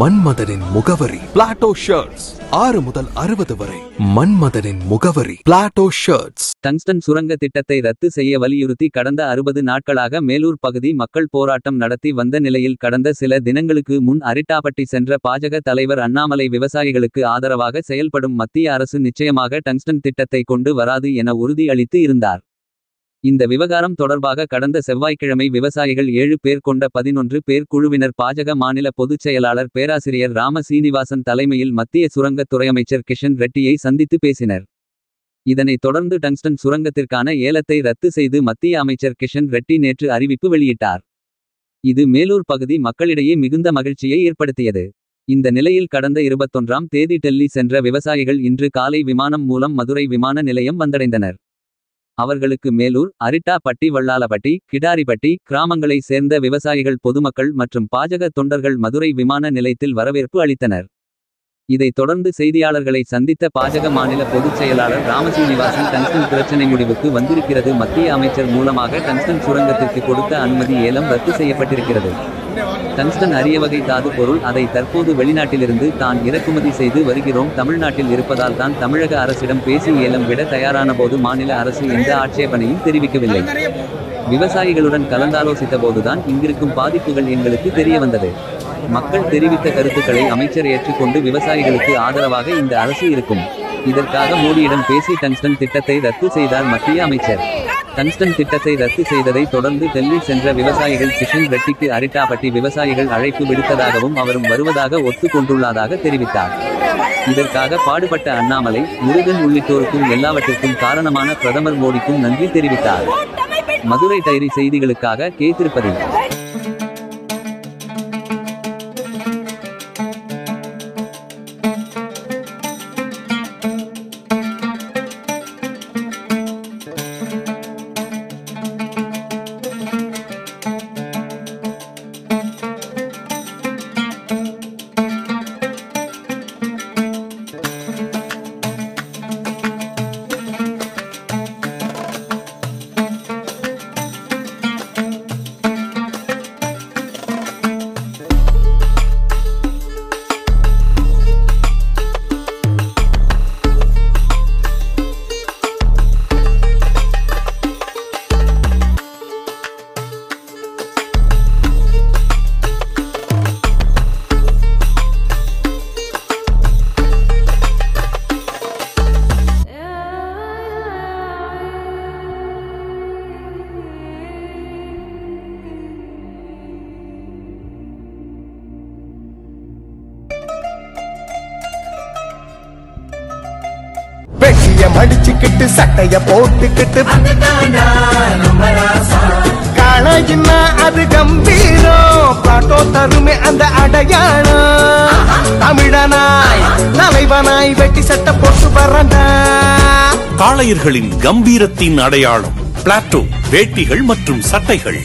மன்மதனின் முகவரி Plato shirts. 6 முதல் 60 வரை. மன்மதனின் முகவரி பிளாட்டோ ஷர்ட்ஸ். டங்ஸ்டன் சுரங்க திட்டத்தை ரத்து செய்ய வலியுறுத்தி கடந்த 60 நாட்களாக மேலூர் பகுதி மக்கள் போராட்டம் நடத்தி வந்த நிலையில் கடந்த சில தினங்களுக்கு முன் அரிட்டாப்பட்டி சென்ற பாஜக தலைவர் அண்ணாமலை விவசாயிகளுக்கு ஆதரவாக செயல்படும் மத்திய அரசு நிச்சயமாக டங்ஸ்டன் திட்டத்தை கொண்டு வராது என உறுதி அளித்து இருந்தார். இந்த விவகாரம் தொடர்பாக கடந்த செவ்வாய்க்கிழமை விவசாயிகள் 7 பேர் கொண்ட 11 பேர் குழுவினர் பாஜக மாநில பொதுச் செயலாளர் பேராசிரியர் ராம சீனிவாசன் தலைமையில் மத்திய சுரங்கத்துறை அமைச்சர் கிஷன் ரெட்டியை சந்தித்து பேசினர். இதனைத் தொடர்ந்து டங்ஸ்டன் சுரங்கத்திற்கான ஏலத்தை ரத்து செய்து மத்திய அமைச்சர் கிஷன் ரெட்டி நேற்று அறிவிப்பு வெளியிட்டார். இது மேலூர் பகுதி மக்களிடையே மிகுந்த மகிழ்ச்சியை ஏற்படுத்தியது. இந்த நிலையில் கடந்த 21ஆம் தேதி டெல்லி சென்ற விவசாயிகள் இன்று காலை விமானம் மூலம் மதுரை விமான நிலையம் வந்தடைந்தனர். அவர்களுக்கு மேலூர், அரிட்டாப்பட்டி, வல்லாலப்பட்டி, கிடாரிப்பட்டி கிராமங்களை சேர்ந்த விவசாயிகள், பொதுமக்கள் மற்றும் பாஜக தொண்டர்கள் மதுரை விமான நிலையத்தில் வரவேற்பு அளித்தனர். இதைத் தொடர்ந்து செய்தியாளர்களை சந்தித்த பாஜக மாநில பொதுச் செயலாளர் ராமசீனிவாசன் டங்ஸ்டன் பிரச்சினை முடிவுக்கு வந்திருக்கிறது. மத்திய அமைச்சர் மூலமாக டங்ஸ்டன் சுரங்கத்திற்கு கொடுத்த அனுமதி ஏலம் ரத்து செய்யப்பட்டிருக்கிறது. டங்ஸ்டன் அரிய வகை தாது பொருள். அதை தற்போது வெளிநாட்டிலிருந்து தான் இறக்குமதி செய்து வருகிறோம். தமிழ்நாட்டில் இருப்பதால் தான் தமிழக அரசிடம் பேசி ஏலம் விட தயாரான போது மாநில அரசு எந்த ஆட்சேபனையும் தெரிவிக்கவில்லை. விவசாயிகளுடன் கலந்தாலோசித்த போதுதான் இங்கிருக்கும் பாதிப்புகள் எங்களுக்கு தெரிய வந்தது. மக்கள் தெரிவித்த கருத்துக்களை அமைச்சர் ஏற்றுக்கொண்டு விவசாயிகளுக்கு ஆதரவாக இந்த அரசு இருக்கும். இதற்காக மோடியிடம் பேசி டங்ஸ்டன் திட்டத்தை ரத்து செய்தார் மத்திய அமைச்சர். டங்ஸ்டன் திட்டத்தை ரத்து செய்ததை தொடர்ந்து டெல்லி சென்ற விவசாயிகள் கிஷன் ரெட்டிக்கு அரிட்டாப்பட்டி விவசாயிகள் அழைப்பு விடுத்ததாகவும் அவரும் வருவதாக ஒத்துக்கொண்டுள்ளதாக தெரிவித்தார். இதற்காக பாடுபட்ட அண்ணாமலை, முருகன் உள்ளிட்டோருக்கும் எல்லாவற்றிற்கும் காரணமான பிரதமர் மோடிக்கும் நன்றி தெரிவித்தார். மதுரை டைரி செய்திகளுக்காக கே. திருப்பதி. மடிச்சுக்கிட்டு சட்டைய போட்டுக்கிட்டு காளையின்னா அது கம்பீரம். பாட்டோ தருமே அந்த அடையாளம். தமிழனாய் தலைவனாய் வெட்டி சட்டை போட்டு வரண்டா. காளையர்களின் கம்பீரத்தின் அடையாளம் பிளாட்டோ வேட்டிகள் மற்றும் சட்டைகள்.